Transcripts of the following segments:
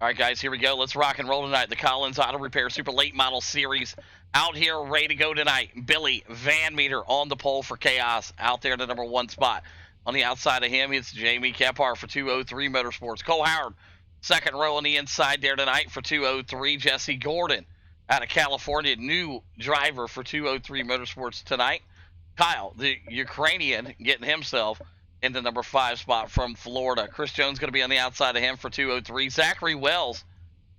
All right, guys, here we go. Let's rock and roll tonight. The Collins Auto Repair Super Late Model Series out here, ready to go tonight. Billy Van Meter on the pole for Chaos, out there in the number 1 spot. On the outside of him, it's Jamie Kephart for 203 Motorsports. Cole Howard, second row on the inside there tonight for 203. Jesse Gordon out of California, new driver for 203 Motorsports tonight. Kyle, the Ukrainian, getting himself in the number 5 spot from Florida. Chris Jones going to be on the outside of him for 203. Zachary Wells,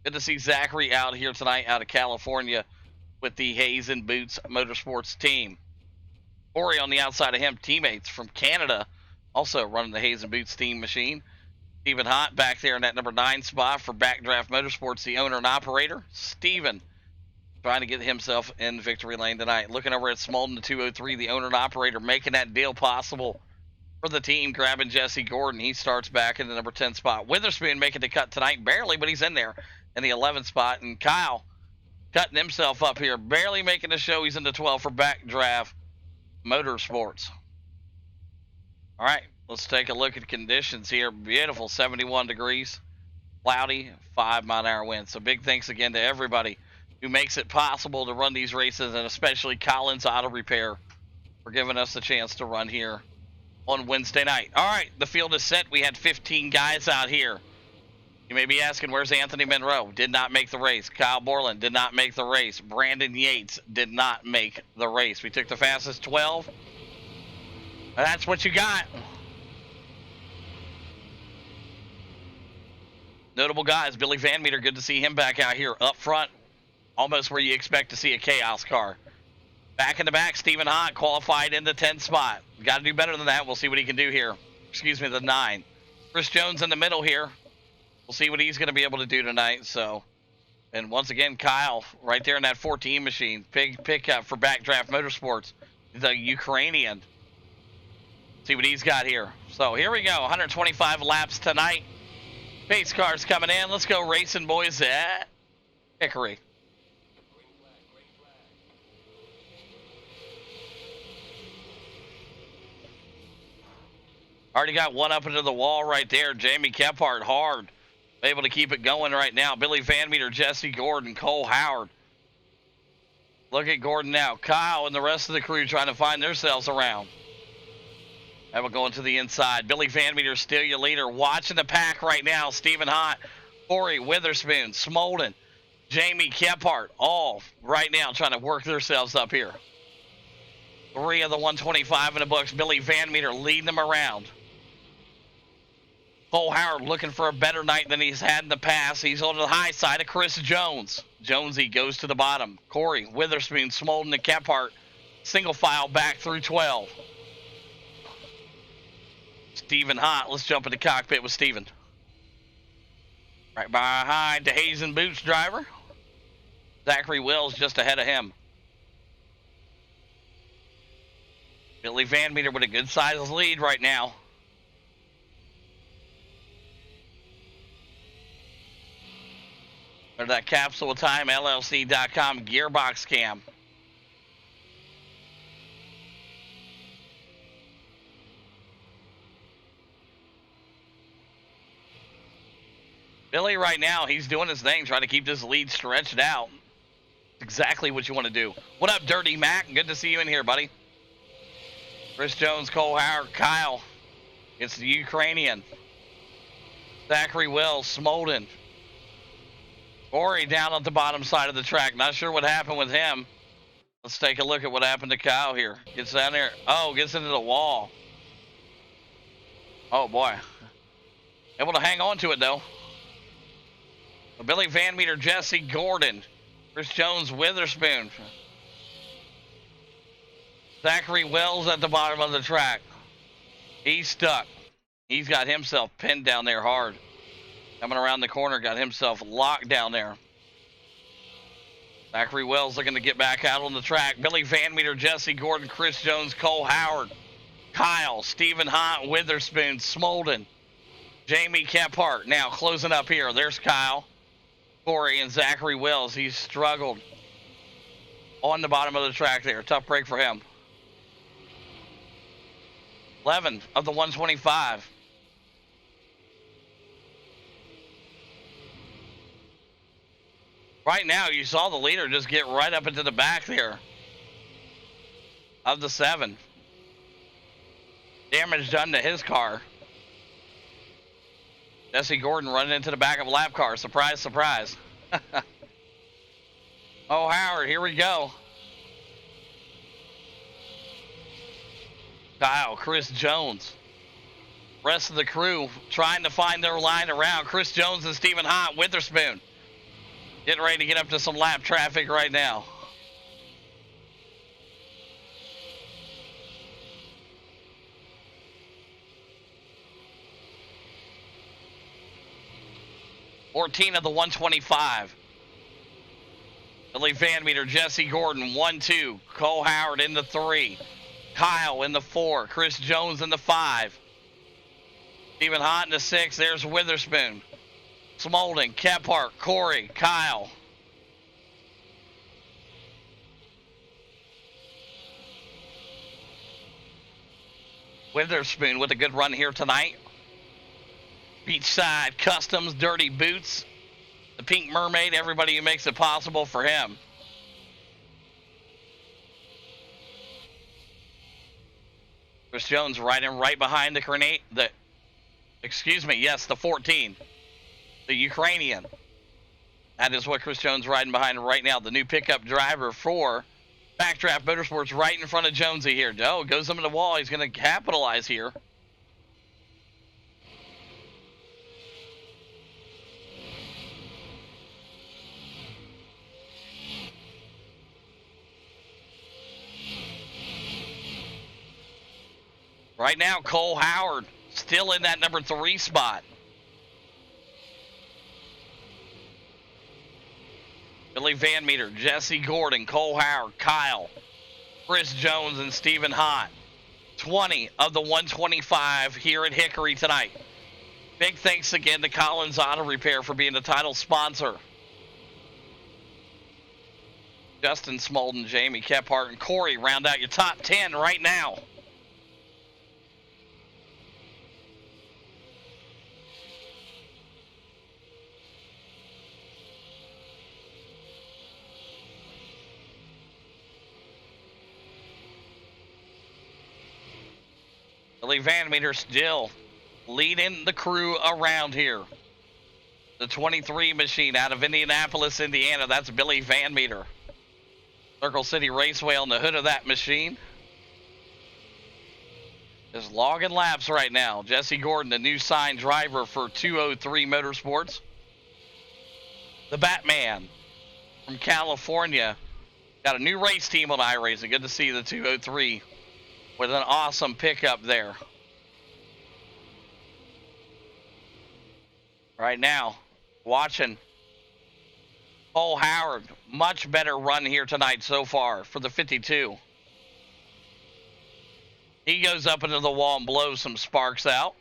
good to see Zachary out here tonight out of California with the Hayes and Boots Motorsports team. Corey on the outside of him, teammates from Canada, also running the Hayes and Boots team machine. Stephen Hott back there in that number 9 spot for Backdraft Motorsports, the owner and operator. Stephen trying to get himself in victory lane tonight. Looking over at Smolden, the 203, the owner and operator, making that deal possible for the team, grabbing Jesse Gordon. He starts back in the number 10 spot. Witherspoon making the cut tonight, barely, but he's in there in the 11th spot. And Kyle cutting himself up here, barely making the show. He's in the 12 for Backdraft Motorsports. All right, let's take a look at conditions here. Beautiful, 71 degrees, cloudy, 5-mile-an-hour wind. So big thanks again to everybody who makes it possible to run these races, and especially Collins Auto Repair for giving us the chance to run here on Wednesday night. All right, the field is set. We had 15 guys out here. You may be asking, where's Anthony Monroe? Did not make the race. Kyle Borland did not make the race. Brandon Yates did not make the race. We took the fastest 12. That's what you got. Notable guys, Billy Van Meter, good to see him back out here up front, almost where you expect to see a Chaos car. Back in the back, Stephen Hott qualified in the 10th spot. Got to do better than that. We'll see what he can do here. Excuse me, the 9. Chris Jones in the middle here. We'll see what he's going to be able to do tonight. So, and once again, Kyle right there in that 14 machine. Big pickup for Backdraft Motorsports, the Ukrainian. See what he's got here. So here we go. 125 laps tonight. Pace cars coming in. Let's go racing, boys, at Hickory. Already got one up into the wall right there. Jamie Kephart hard. Able to keep it going right now. Billy Van Meter, Jesse Gordon, Cole Howard. Look at Gordon now. Kyle and the rest of the crew trying to find themselves around. And we're going to the inside. Billy Van Meter still your leader. Watching the pack right now. Stephen Hott, Corey Witherspoon, Smolden, Jamie Kephart, all right now trying to work themselves up here. 3 of the 125 in the books. Billy Van Meter leading them around. Cole Howard looking for a better night than he's had in the past. He's on the high side of Chris Jones. Jonesy goes to the bottom. Corey, Witherspoon, Smolden, and Kephart single file back through 12. Stephen Hott, let's jump in the cockpit with Stephen. Right behind the Hayes and Boots driver. Zachary Wells just ahead of him. Billy Van Meter with a good sized lead right now. Or that Capsule Time LLC.com gearbox cam. Billy right now, he's doing his thing, trying to keep this lead stretched out. Exactly what you want to do. What up, Dirty Mac? Good to see you in here, buddy. Chris Jones, Cole Howard, Kyle. It's the Ukrainian. Zachary Wells, Smolden. Corey down at the bottom side of the track. Not sure what happened with him. Let's take a look at what happened to Kyle here. Gets down there. Oh, gets into the wall. Oh, boy. Able to hang on to it, though. Billy Van Meter, Jesse Gordon. Chris Jones, Witherspoon. Zachary Wells at the bottom of the track. He's stuck. He's got himself pinned down there hard. Coming around the corner, got himself locked down there. Zachary Wells looking to get back out on the track. Billy Van Meter, Jesse Gordon, Chris Jones, Cole Howard, Kyle, Stephen Hott, Witherspoon, Smolden, Jamie Kephart. Now closing up here. There's Kyle, Corey, and Zachary Wells. He's struggled on the bottom of the track there. Tough break for him. 11 of the 125. Right now, you saw the leader just get right up into the back there of the 7. Damage done to his car. Jesse Gordon running into the back of a lap car. Surprise, surprise. Oh, Howard, here we go. Kyle, Chris Jones. Rest of the crew trying to find their line around. Chris Jones and Stephen Hott, Witherspoon. Getting ready to get up to some lap traffic right now. $14 of the 125. Billy Van Meter, Jesse Gordon, 1-2. Cole Howard in the 3. Kyle in the 4. Chris Jones in the 5. Stephen Hott in the 6. There's Witherspoon. Smolden, Kephart, Corey, Kyle. Witherspoon with a good run here tonight. Beachside Customs, Dirty Boots. The Pink Mermaid, everybody who makes it possible for him. Chris Jones riding right behind the 14. The Ukrainian. That is what Chris Jones riding behind right now. The new pickup driver for Backdraft Motorsports right in front of Jonesy here. Oh, goes into the wall. He's going to capitalize here. Right now, Cole Howard still in that number 3 spot. Billy Van Meter, Jesse Gordon, Cole Howard, Kyle, Chris Jones, and Stephen Hott. 20 of the 125 here at Hickory tonight. Big thanks again to Collins Auto Repair for being the title sponsor. Justin Smolden, Jamie Kephart, and Corey round out your top 10 right now. Billy Van Meter still leading the crew around here. The 23 machine out of Indianapolis, Indiana. That's Billy Van Meter. Circle City Raceway on the hood of that machine. Is logging laps right now. Jesse Gordon, the new signed driver for 203 Motorsports. The Batman from California. Got a new race team on iRacing. Good to see the 203 with an awesome pickup there. Right now, watching Cole Howard. Much better run here tonight so far for the 52. He goes up into the wall and blows some sparks out.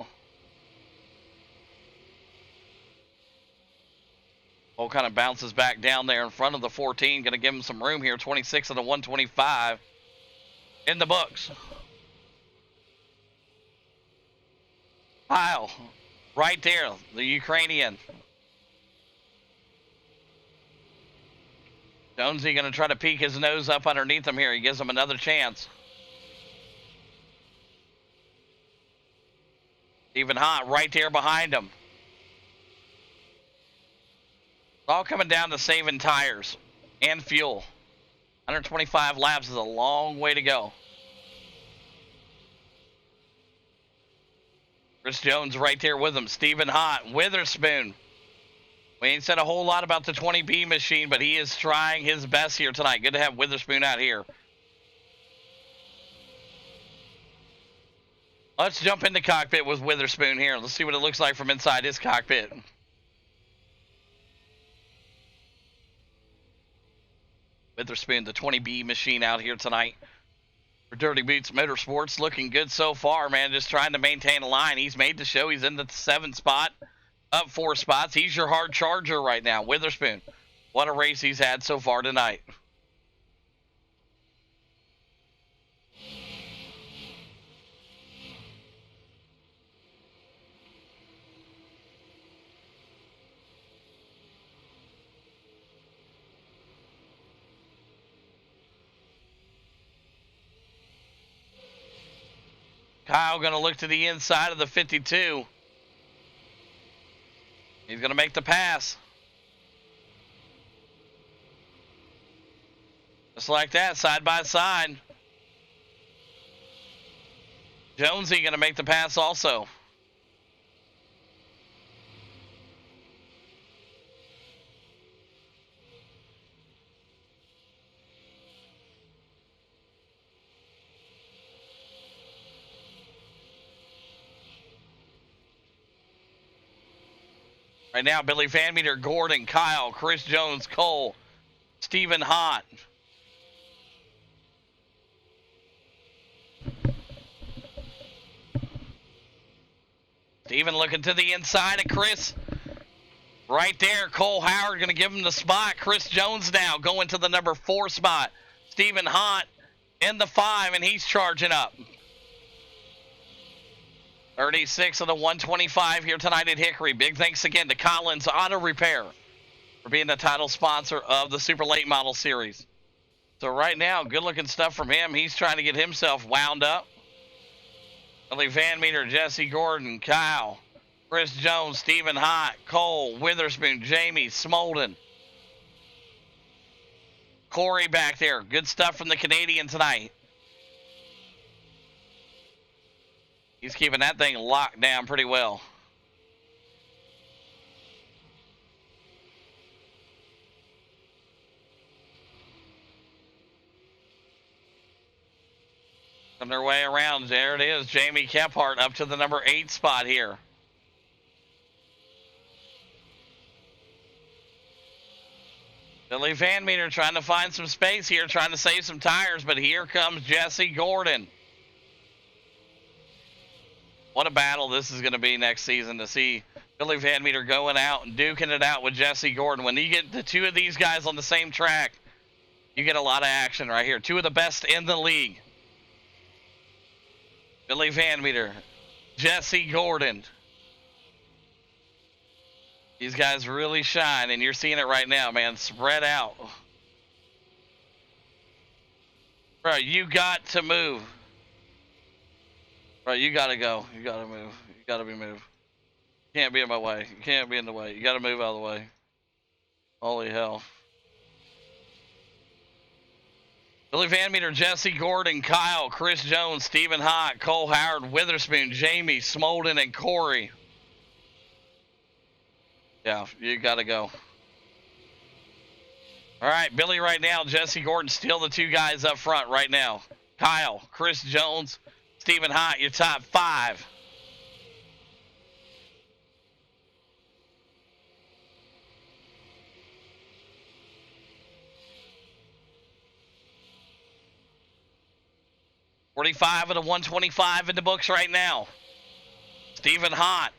Cole kind of bounces back down there in front of the 14. Going to give him some room here. 26 of the 125 in the books. Kyle, right there, the Ukrainian. Jonesy going to try to peek his nose up underneath him here. He gives him another chance. Stephen Hott right there behind him. It's all coming down to saving tires and fuel. 125 laps is a long way to go. Chris Jones right there with him. Stephen Hott, Witherspoon. We ain't said a whole lot about the 20B machine, but he is trying his best here tonight. Good to have Witherspoon out here. Let's jump in the cockpit with Witherspoon here. Let's see what it looks like from inside his cockpit. Witherspoon, the 20B machine out here tonight for Dirty Boots Motorsports. Looking good so far, man. Just trying to maintain a line. He's made the show. He's in the 7th spot, up 4 spots. He's your hard charger right now. Witherspoon, what a race he's had so far tonight. Kyle going to look to the inside of the 52. He's going to make the pass. Just like that, side by side. Jonesy going to make the pass also. Right now, Billy Van Meter, Gordon, Kyle, Chris Jones, Cole, Stephen Hott. Stephen looking to the inside of Chris. Right there, Cole Howard going to give him the spot. Chris Jones now going to the number 4 spot. Stephen Hott in the 5, and he's charging up. 36 of the 125 here tonight at Hickory. Big thanks again to Collins Auto Repair for being the title sponsor of the Super Late Model Series. So right now, good-looking stuff from him. He's trying to get himself wound up. Billy Van Meter, Jesse Gordon, Kyle, Chris Jones, Stephen Hott, Cole, Witherspoon, Jamie, Smolden. Corey back there. Good stuff from the Canadian tonight. He's keeping that thing locked down pretty well. On their way around, there it is. Jamie Kephart up to the number 8 spot here. Billy Van Meter trying to find some space here, trying to save some tires, but here comes Jesse Gordon. What a battle this is going to be next season to see Billy Van Meter going out and duking it out with Jesse Gordon. When you get the two of these guys on the same track, you get a lot of action right here. Two of the best in the league. Billy Van Meter, Jesse Gordon. These guys really shine, and you're seeing it right now, man. Spread out. Bro, you got to move. Bro, you got to go. You got to move. You got to be moved. You can't be in my way. You can't be in the way. You got to move out of the way. Holy hell. Billy Van Meter, Jesse Gordon, Kyle, Chris Jones, Stephen Hott, Cole Howard, Witherspoon, Jamie, Smolden, and Corey. Yeah, you got to go. All right, Billy right now, Jesse Gordon, still the two guys up front right now. Kyle, Chris Jones, Stephen Hott, your top 5. $45 of the 125 in the books right now. Stephen Hott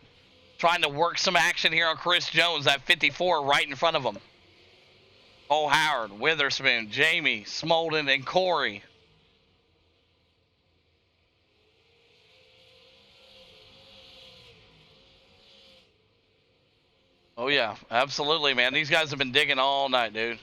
trying to work some action here on Chris Jones, that 54 right in front of him. Cole Howard, Witherspoon, Jamie, Smolden, and Corey. Oh, yeah, absolutely, man. These guys have been digging all night, dude.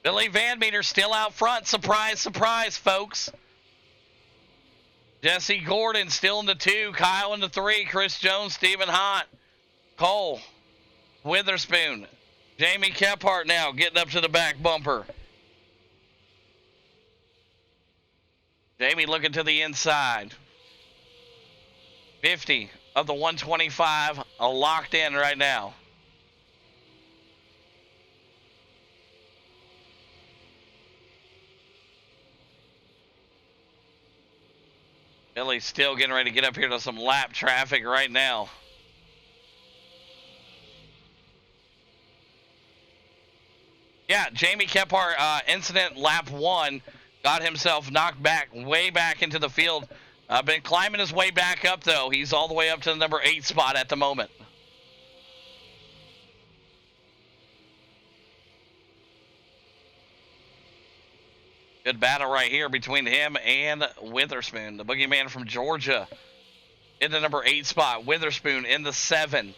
Billy Van Meter still out front. Surprise, surprise, folks. Jesse Gordon still in the 2. Kyle in the 3. Chris Jones, Stephen Hott, Cole, Witherspoon. Jamie Kephart now getting up to the back bumper. Jamie looking to the inside. 50 of the 125 are locked in right now. Billy's still getting ready to get up here to some lap traffic right now. Yeah, Jamie Kephart, incident lap 1, got himself knocked back, way back into the field. Been climbing his way back up, though. He's all the way up to the number 8 spot at the moment. Good battle right here between him and Witherspoon, the boogeyman from Georgia. In the number 8 spot, Witherspoon in the 7.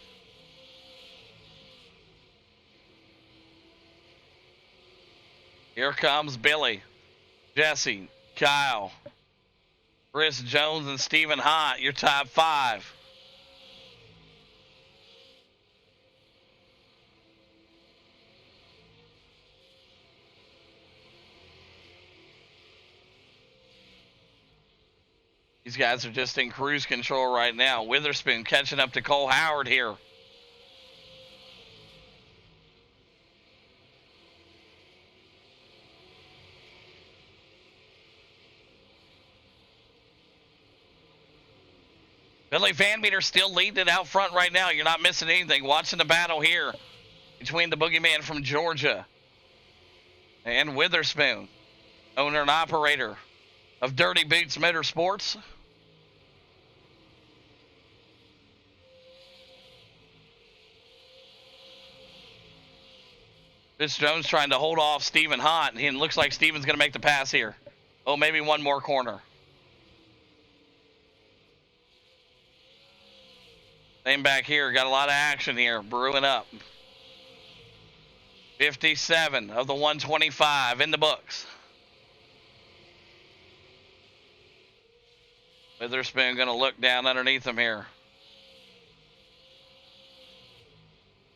Here comes Billy, Jesse, Kyle, Chris Jones, and Stephen Hott, your top 5. These guys are just in cruise control right now. Witherspoon catching up to Cole Howard here. Billy Van Meter still leading it out front right now. You're not missing anything. Watching the battle here between the boogeyman from Georgia and Witherspoon, owner and operator of Dirty Boots Motorsports. Chris Jones trying to hold off Stephen Hott, and it looks like Stephen's going to make the pass here. Oh, maybe one more corner. Same back here. Got a lot of action here brewing up. 57 of the 125 in the books. Witherspoon going to look down underneath him here.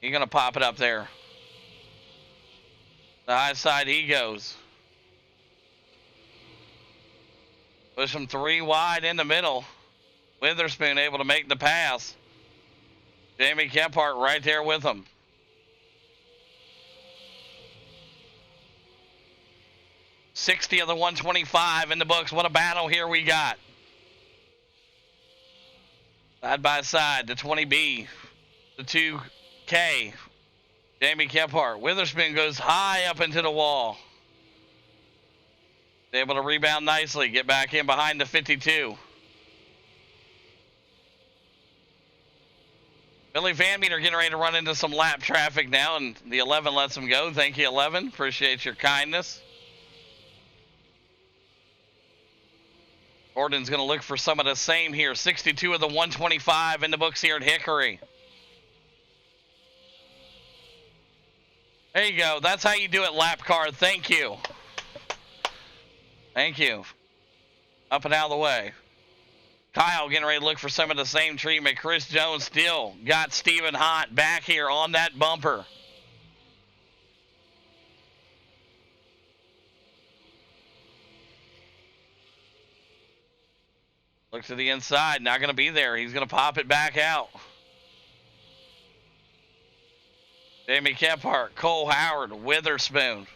He's going to pop it up there. The high side he goes. Push him 3 wide in the middle. Witherspoon able to make the pass. Jamie Kephart right there with him. $60 of the 125 in the books. What a battle here we got. Side by side, the 20B, the 2K. Jamie Kephart. Witherspoon goes high up into the wall. Able to rebound nicely. Get back in behind the 52. Billy Van Meter getting ready to run into some lap traffic now, and the 11 lets him go. Thank you, 11. Appreciate your kindness. Gordon's going to look for some of the same here. 62 of the 125 in the books here at Hickory. There you go. That's how you do it, lap car. Thank you. Thank you. Up and out of the way. Kyle getting ready to look for some of the same treatment. Chris Jones still got Stephen Hott back here on that bumper. Look to the inside. Not going to be there. He's going to pop it back out. Jamie Kephart, Cole Howard, Witherspoon.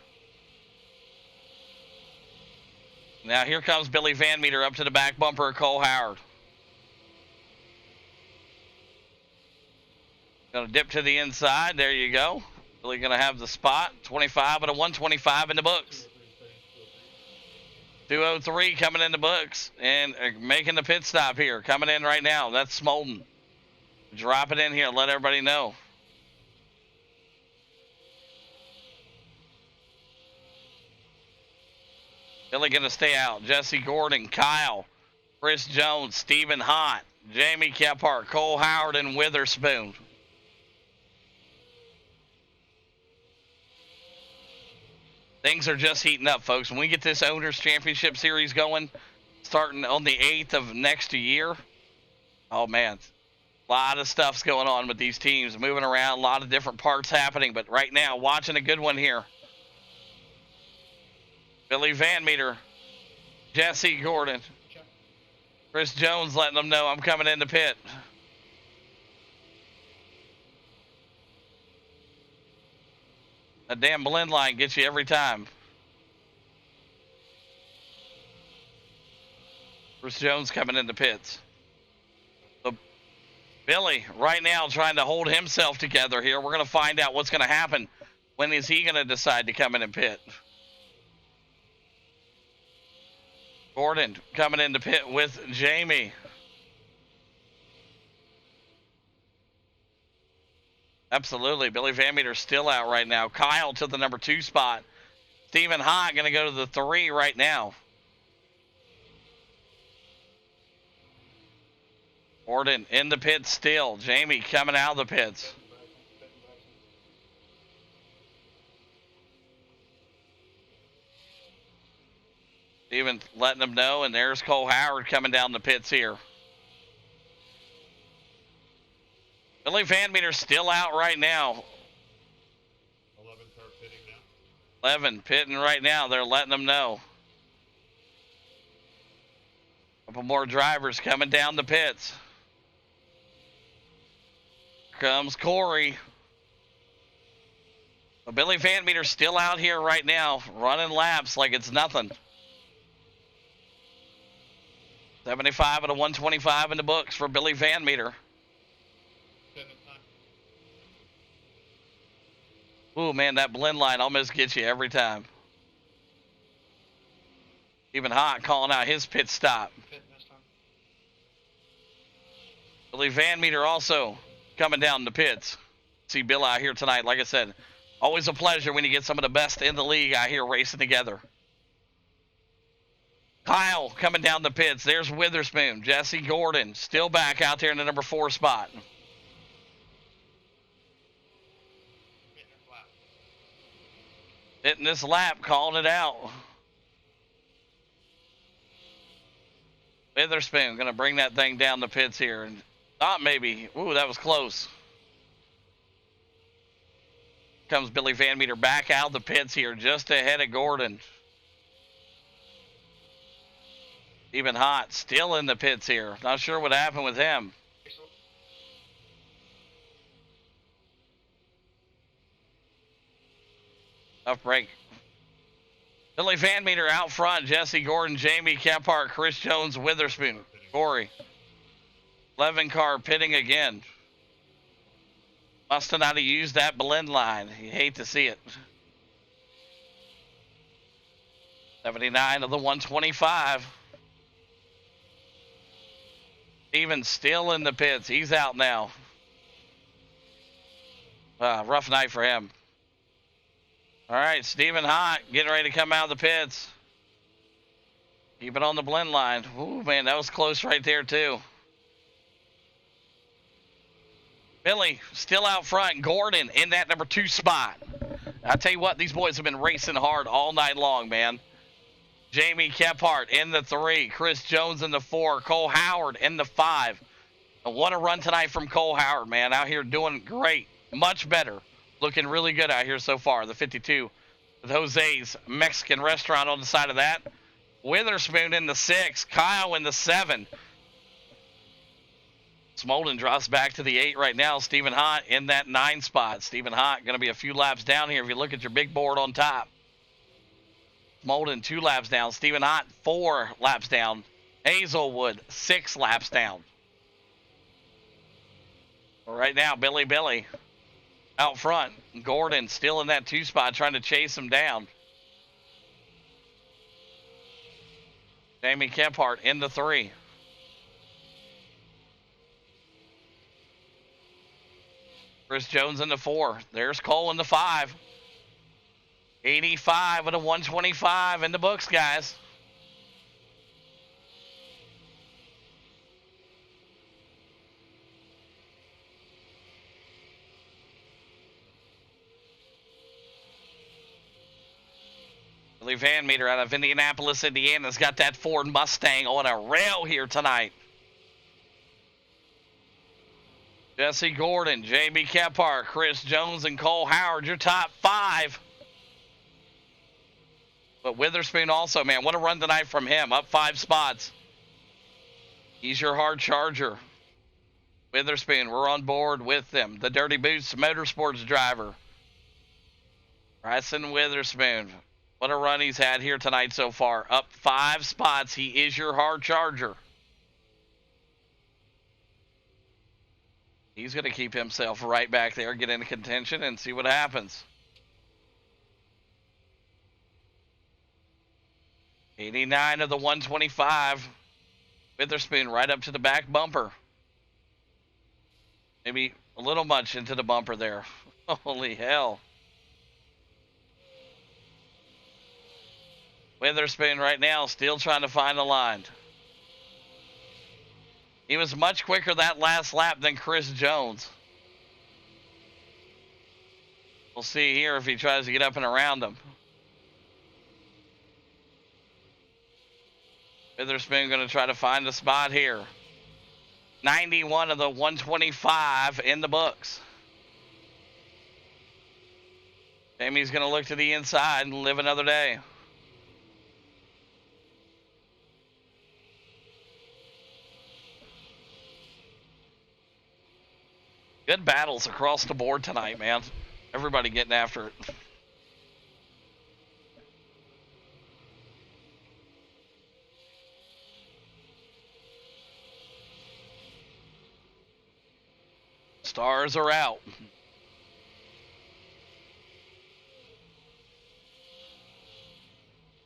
Now here comes Billy Van Meter up to the back bumper of Cole Howard. Going to dip to the inside. There you go. Billy going to have the spot. 25 and a 125 in the books. 203 coming in the books and making the pit stop here. Coming in right now. That's Smolden. Drop it in here. Let everybody know. Billy going to stay out. Jesse Gordon, Kyle, Chris Jones, Stephen Hott, Jamie Kephart, Cole Howard, and Witherspoon. Things are just heating up, folks. When we get this Owners Championship Series going, starting on the 8th of next year, oh, man, a lot of stuff's going on with these teams, moving around, a lot of different parts happening. But right now, watching a good one here. Billy Van Meter, Jesse Gordon, Chris Jones letting them know I'm coming in the pit. That damn blend line gets you every time. Chris Jones coming in the pits. So Billy right now trying to hold himself together here. We're going to find out what's going to happen. When is he going to decide to come in and pit? Gordon coming in the pit with Jamie. Absolutely. Billy Van Meter's still out right now. Kyle to the number 2 spot. Stephen Hott going to go to the 3 right now. Gordon in the pits still. Jamie coming out of the pits. Even letting them know, and there's Cole Howard coming down the pits here. Billy Van Meter's still out right now. 11 car pitting now. 11 pitting right now. They're letting them know. A couple more drivers coming down the pits. Here comes Corey. But Billy Van Meter's still out here right now, running laps like it's nothing. 75 out of 125 in the books for Billy Van Meter. Ooh, man, that blend line almost gets you every time. Even Hot calling out his pit stop. Billy Van Meter also coming down the pits. See Bill out here tonight. Like I said, always a pleasure when you get some of the best in the league out here racing together. Kyle coming down the pits. There's Witherspoon. Jesse Gordon still back out there in the number 4 spot. Hitting this lap, calling it out. Witherspoon going to bring that thing down the pits here. And not maybe. Ooh, that was close. Comes Billy Van Meter back out of the pits here, just ahead of Gordon. Even Hot, still in the pits here. Not sure what happened with him. Tough break. Billy Van Meter out front. Jesse Gordon, Jamie Kephart, Chris Jones, Witherspoon, Corey. 11 car pitting again. Must have not have used that blend line. You hate to see it. 79 of the 125. Steven's still in the pits. He's out now. Rough night for him. All right, Stephen Hott getting ready to come out of the pits. Keep it on the blend line. Ooh, man, that was close right there, too. Billy still out front. Gordon in that number 2 spot. I tell you what, these boys have been racing hard all night long, man. Jamie Kephart in the 3. Chris Jones in the 4. Cole Howard in the 5. And what a run tonight from Cole Howard, man. Out here doing great. Much better. Looking really good out here so far. The 52 with Jose's Mexican restaurant on the side of that. Witherspoon in the 6. Kyle in the 7. Smolden drops back to the 8 right now. Stephen Hott in that 9 spot. Stephen Hott going to be a few laps down here if you look at your big board on top. Smolden 2 laps down. Stephen Hott 4 laps down. Hazelwood 6 laps down. Right now, Billy out front. Gordon still in that 2 spot trying to chase him down. Jamie Kephart in the 3. Chris Jones in the 4. There's Cole in the 5. 85 with a 125 in the books, guys. Billy Van Meter out of Indianapolis, Indiana, has got that Ford Mustang on a rail here tonight. Jesse Gordon, Jamie Kephart, Chris Jones, and Cole Howard, your top 5. But Witherspoon also, man, what a run tonight from him. Up 5 spots. He's your hard charger. Witherspoon, we're on board with them. The Dirty Boots Motorsports driver. Bryson Witherspoon. What a run he's had here tonight so far. Up 5 spots. He is your hard charger. He's going to keep himself right back there, get into contention, and see what happens. 89 of the 125. Witherspoon right up to the back bumper. Maybe a little much into the bumper there. Holy hell. Witherspoon right now still trying to find the line. He was much quicker that last lap than Chris Jones. We'll see here if he tries to get up and around him. Witherspoon going to try to find a spot here. 91 of the 125 in the books. Jamie's going to look to the inside and live another day. Good battles across the board tonight, man. Everybody getting after it. Stars are out.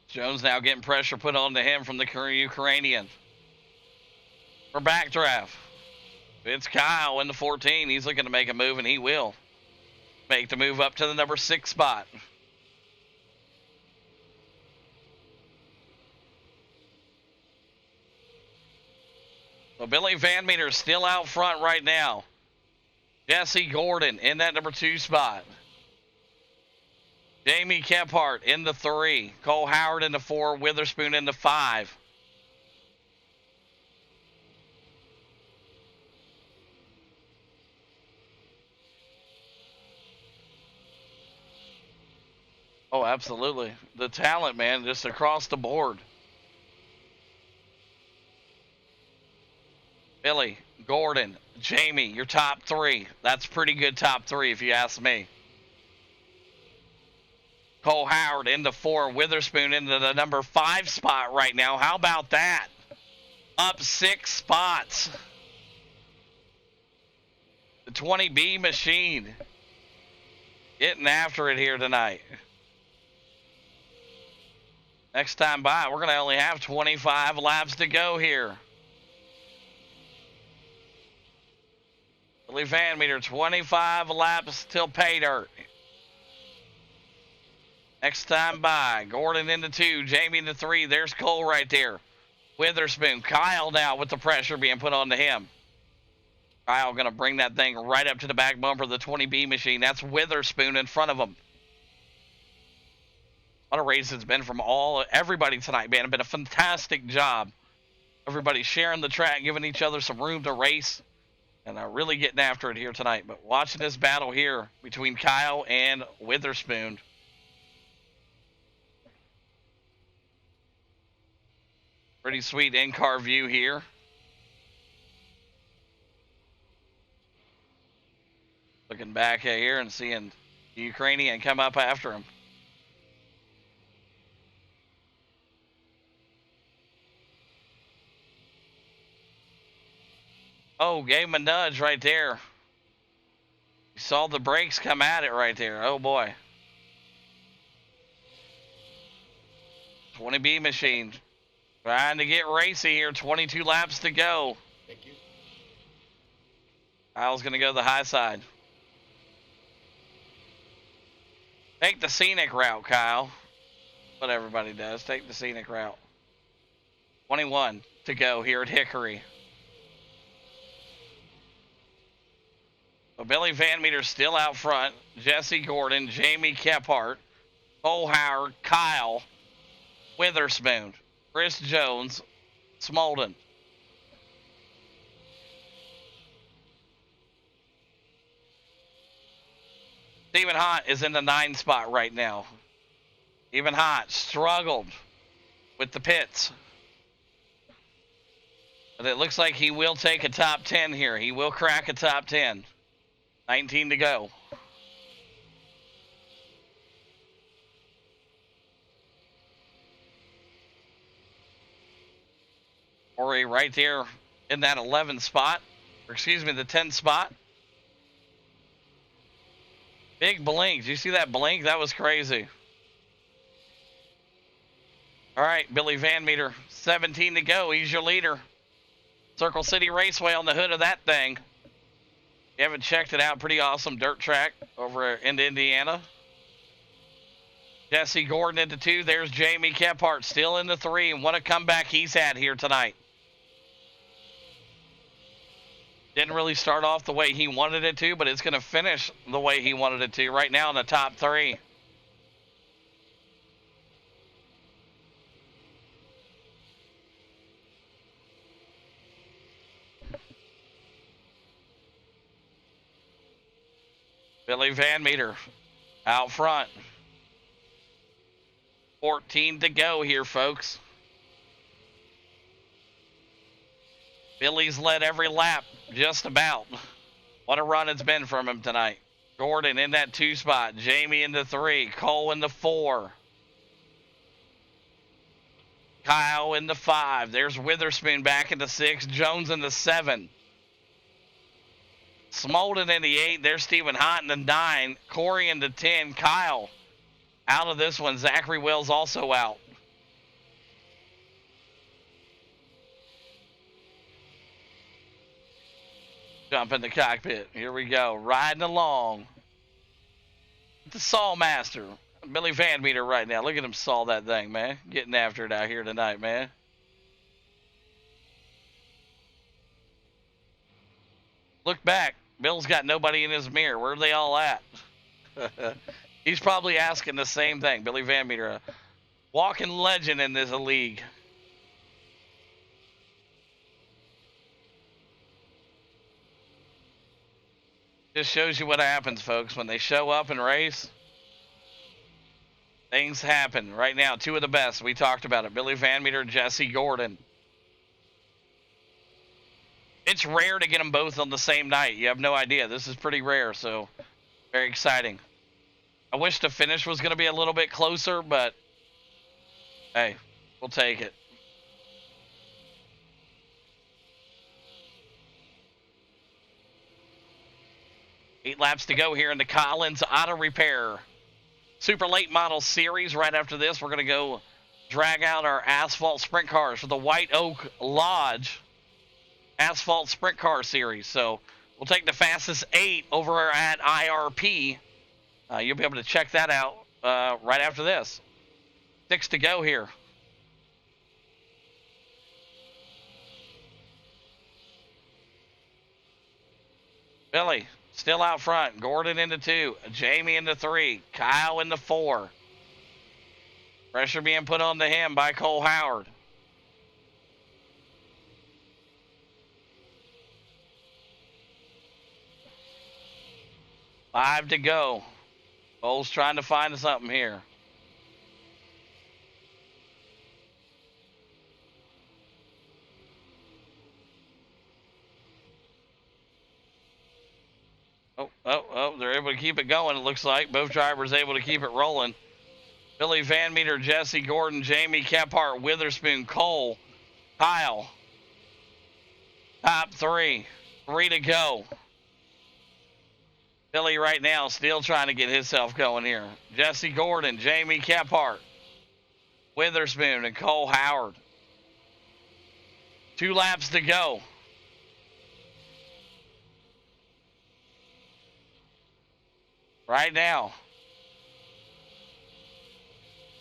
Jones now getting pressure put onto him from the Ukrainian. For backdraft. It's Kyle in the 14. He's looking to make a move, and he will make the move up to the number 6 spot. So Billy Van Meter still out front right now. Jesse Gordon in that number 2 spot. Jamie Kephart in the 3. Cole Howard in the 4. Witherspoon in the 5. Oh, absolutely. The talent, man, just across the board. Billy, Gordon, Jamie, your top 3. That's pretty good top 3 if you ask me. Cole Howard into 4. Witherspoon into the number 5 spot right now. How about that? Up 6 spots. The 20B machine getting after it here tonight. Next time by, we're going to only have 25 laps to go here. Billy Van Meter, 25 laps till pay dirt. Next time by, Gordon into 2, Jamie into 3. There's Cole right there. Witherspoon, Kyle now with the pressure being put onto him. Kyle going to bring that thing right up to the back bumper of the 20B machine. That's Witherspoon in front of him. What a race it's been from everybody tonight, man. It's been a fantastic job. Everybody sharing the track, giving each other some room to race, and really getting after it here tonight. But watching this battle here between Kyle and Witherspoon. Pretty sweet in-car view here. Looking back here and seeing the Ukrainian come up after him. Oh, gave him a nudge right there. You saw the brakes come at it right there. Oh, boy. 20B machine. Trying to get racy here. 22 laps to go. Thank you. Kyle's going to go to the high side. Take the scenic route, Kyle. What everybody does. Take the scenic route. 21 to go here at Hickory. So Billy Van Meter still out front. Jesse Gordon, Jamie Kephart, Cole Howard, Kyle, Witherspoon, Chris Jones, Smolden. Stephen Hott is in the 9 spot right now. Stephen Hott struggled with the pits. But it looks like he will take a top 10 here. He will crack a top 10. 19 to go. Hickory right there in that 11 spot. Or excuse me, the 10 spot. Big blink. Did you see that blink? That was crazy. All right, Billy Van Meter, 17 to go. He's your leader. Circle City Raceway on the hood of that thing. If you haven't checked it out, pretty awesome dirt track over in Indiana. Jesse Gordon into 2. There's Jamie Kephart still into 3. And what a comeback he's had here tonight. Didn't really start off the way he wanted it to, but it's going to finish the way he wanted it to right now in the top 3. Billy Van Meter out front. 14 to go here, folks. Billy's led every lap, just about. What a run it's been from him tonight. Gordon in that 2 spot. Jamie in the 3. Cole in the 4. Kyle in the 5. There's Witherspoon back in the 6. Jones in the 7. Smolden in the 8. There's Stephen Hott in the 9. Corey in the 10. Kyle out of this one. Zachary Wells also out. Jump in the cockpit. Here we go. Riding along. The Saw Master. Billy Van Meter right now. Look at him saw that thing, man. Getting after it out here tonight, man. Look back. Bill's got nobody in his mirror. Where are they all at? He's probably asking the same thing. Billy Van Meter, a walking legend in this league. Just shows you what happens, folks. When they show up and race, things happen. Right now, 2 of the best. We talked about it. Billy Van Meter and Jesse Gordon. It's rare to get them both on the same night. You have no idea. This is pretty rare, so very exciting. I wish the finish was going to be a little bit closer, but hey, we'll take it. Eight laps to go here in the Collins Auto Repair Super Late Model Series. Right after this, we're going to go drag out our asphalt sprint cars for the White Oak Lodge Asphalt Sprint Car Series. So we'll take the fastest 8 over at IRP. You'll be able to check that out right after this. 6 to go here. Billy still out front. Gordon into 2. Jamie into 3. Kyle into 4. Pressure being put on to him by Cole Howard. Five to go. Cole's trying to find something here. Oh, they're able to keep it going, it looks like. Both drivers able to keep it rolling. Billy Van Meter, Jesse Gordon, Jamie Kephart, Witherspoon, Cole, Kyle. Top 3. 3 to go. Billy right now still trying to get himself going here. Jesse Gordon, Jamie Kephart, Witherspoon, and Cole Howard. 2 laps to go. Right now.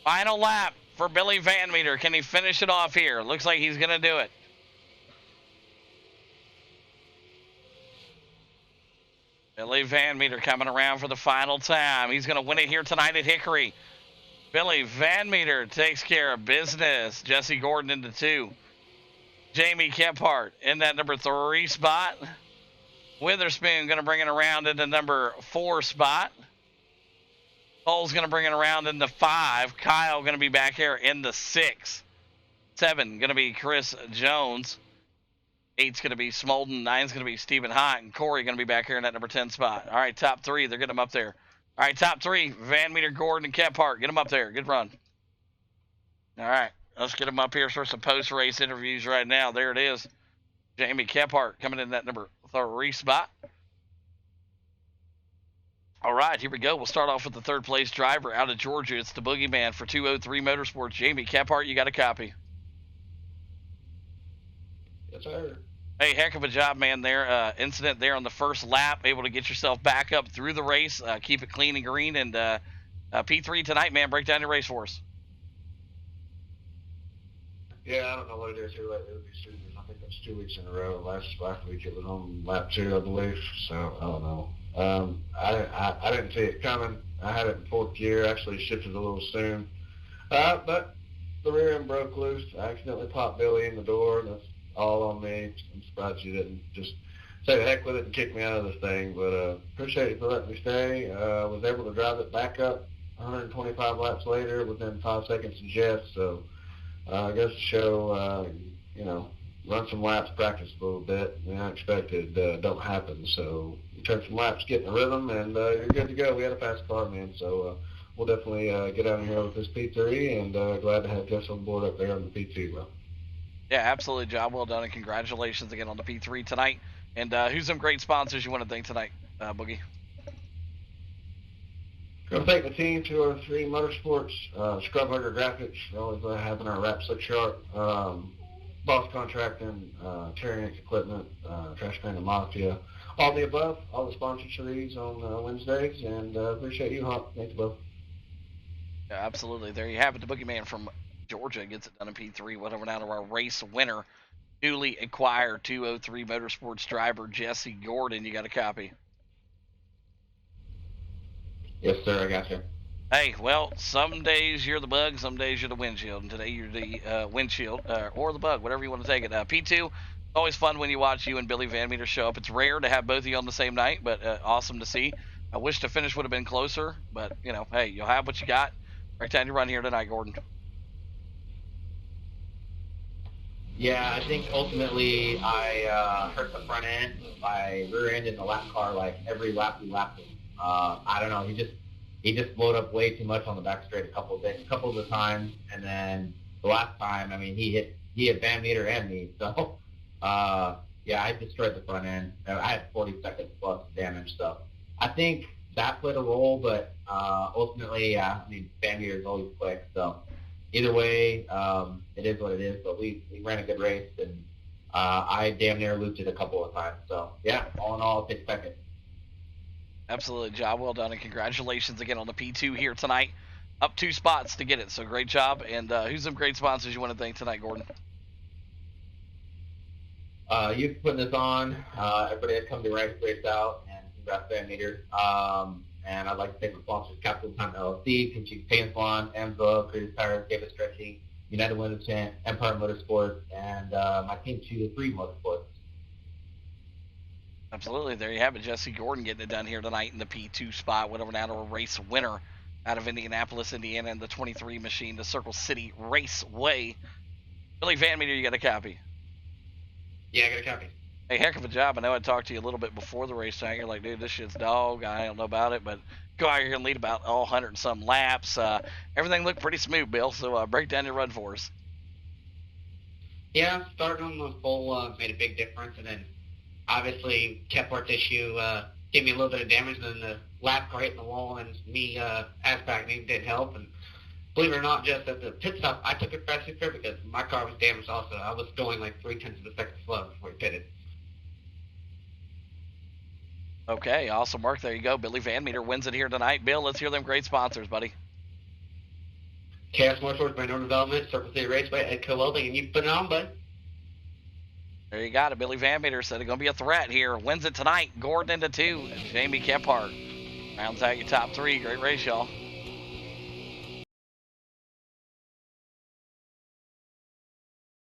Final lap for Billy Van Meter. Can he finish it off here? Looks like he's going to do it. Billy Van Meter coming around for the final time. He's going to win it here tonight at Hickory. Billy Van Meter takes care of business. Jesse Gordon into 2. Jamie Kephart in that number 3 spot. Witherspoon going to bring it around in the number 4 spot. Cole's going to bring it around in the 5. Kyle going to be back here in the 6. 7 going to be Chris Jones. 8's going to be Smolden. 9's going to be Stephen Hott. And Corey going to be back here in that number 10 spot. All right, top 3. They're getting them up there. All right, top 3. Van Meter, Gordon, and Kephart. Get them up there. Good run. All right, let's get them up here for some post-race interviews right now. There it is. Jamie Kephart coming in that number 3 spot. All right, here we go. We'll start off with the 3rd place driver out of Georgia. It's the boogeyman for 203 Motorsports. Jamie Kephart, you got a copy. Yes, sir. Hey, heck of a job, man, there. Incident there on the first lap. Able to get yourself back up through the race. Keep it clean and green, and P3 tonight, man. Break down your race for us. Yeah, I don't know what it is here lately with these seasons. I think that's 2 weeks in a row. Last week it was on lap 2, I believe. So I don't know. I didn't see it coming. I had it in fourth gear. Actually shifted a little soon. But the rear end broke loose. I accidentally popped Billy in the door. That's all on me. I'm surprised you didn't just say the heck with it and kick me out of this thing. But appreciate you for letting me stay. Was able to drive it back up 125 laps later within 5 seconds of Jeff. So I guess to show, run some laps, practice a little bit. The unexpected don't happen. So you turn some laps, get in the rhythm, and you're good to go. We had a fast car, man. So we'll definitely get out of here with this P3, and glad to have Jess on board up there on the P2, bro. Yeah, absolutely. Job well done, and congratulations again on the P3 tonight. And who's some great sponsors you want to thank tonight, Boogie? Go thank the team, 203 Motorsports, Scrub Hugger Graphics, for always having our wrap so sharp, Boss Contracting, Terrence Equipment, Trash Panda Mafia, all the above, all the sponsorships on Wednesdays, and appreciate you, Hawk. Thanks, bro. Yeah, absolutely. There you have it. The Boogeyman from Georgia gets it done in P3. Whatever now to our race winner, newly acquired 203 Motorsports driver Jesse Gordon. You got a copy? Yes, sir, I got you. Hey, well, some days you're the bug, some days you're the windshield, and today you're the windshield or the bug, whatever you want to take it. P2, always fun when you watch you and Billy Van Meter show up. It's rare to have both of you on the same night, but awesome to see. I wish the finish would have been closer, but hey, you'll have what you got. Right down your run here tonight, Gordon. Yeah, I think ultimately I hurt the front end by rear-ending the lap car like every lap we lapped him. I don't know, he just blowed up way too much on the back straight a couple of the times, and then the last time, I mean, he hit Van Meter and me, so yeah, I destroyed the front end. I had 40 seconds plus damage, so I think that played a role, but ultimately, yeah, I mean, Van Meter is always quick, so either way, it is what it is, but we ran a good race, and I damn near looped it a couple of times, so yeah, all in all, I'll take second. Absolutely, job well done, and congratulations again on the P2 here tonight. Up 2 spots to get it, so great job. And who's some great sponsors you want to thank tonight, Gordon? You putting this on, everybody that come to race out, and congrats Van Meter. And I'd like to thank the sponsors, Capital Time LLC, Kimchi Paint Salon, Amzo, Creative Tires, Davis Stretching, United Windows Tent, Empire Motorsports, and my team 203 Motorsports. Absolutely. There you have it. Jesse Gordon getting it done here tonight in the P2 spot. Whatever now to a race winner out of Indianapolis, Indiana, in the 23 machine, the Circle City Raceway. Billy Van Meter, you got a copy? Yeah, I got a copy. Hey, heck of a job. I know I talked to you a little bit before the race tonight. You're like, dude, this shit's dog. I don't know about it, but go out here and lead about 100 and some laps. Everything looked pretty smooth, Bill, so break down your run for us. Yeah, starting on the pole made a big difference, and then obviously Kephart issue gave me a little bit of damage, and then the lap car hitting the wall and me ass-packing didn't help. And believe it or not, just at the pit stop, I took it fast and fair because my car was damaged also. I was going like 0.3 of a second slow before he pitted. Okay, awesome work. There you go. Billy Van Meter wins it here tonight. Bill, let's hear them great sponsors, buddy. Chaos Motorsports, Brand Owner Development, Circle City Raceway, Ed Co-Welding, and you put it on, bud. There you got it. Billy Van Meter said it's going to be a threat here. Wins it tonight. Gordon into 2. And Jamie Kephart rounds out your top 3. Great race, y'all.